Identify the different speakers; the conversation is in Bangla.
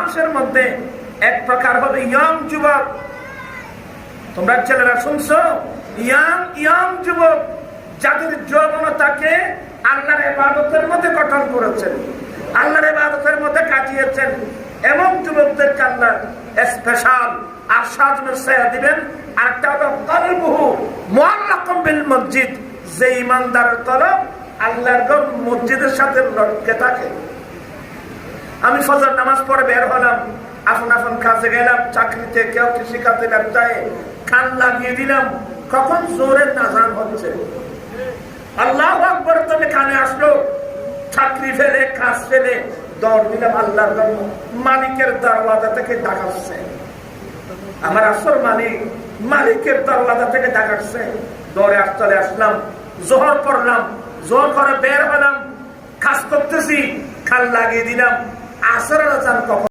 Speaker 1: মাসের মধ্যে এক প্রকার হবে ইয়ং যুবক। তোমরা ছেলেরা শুনছো, ইয়াং যুবক যাদের যৌবনতাকে আল্লাহর ইবাদতের মধ্যে গঠন করেছেন, আল্লাহর ইবাদতের মধ্যে কাটিয়েছেন, এমন যুবকদেরকে আল্লাহ স্পেশাল আরশাদ নসিহত দিবেন। আরটা হলো কলবুহু মুআল্লাকুম বিল মসজিদ, যে ইমানদারের কলব আল্লাহর ঘর মসজিদের সাথে লটকে থাকে। আমি ফজর নামাজ পড়ে বের হলাম, আপন আপন কাজে গেলাম, চাকরিতে, কেউ কৃষিকাজে, ব্যবসায়, কান লাগিয়ে দিলাম, কখন জোরের নাজান হচ্ছে, আল্লাহু আকবার তুমি কানে আসলো, চাকরি ফেলে কাজ ফেলে দৌড় দিলাম আল্লাহর ঘর, মালিকের দরওয়াজা থেকে ডাকাচ্ছে, আমার আসল মালিকের দরওয়াজা থেকে ডাকাচ্ছে, দৌড়ে চলে আসলাম, জোহর পড়লাম, জোহর করে বের হলাম, কাজ করতেছি, খাল লাগিয়ে দিলাম, আসরের আজান কখন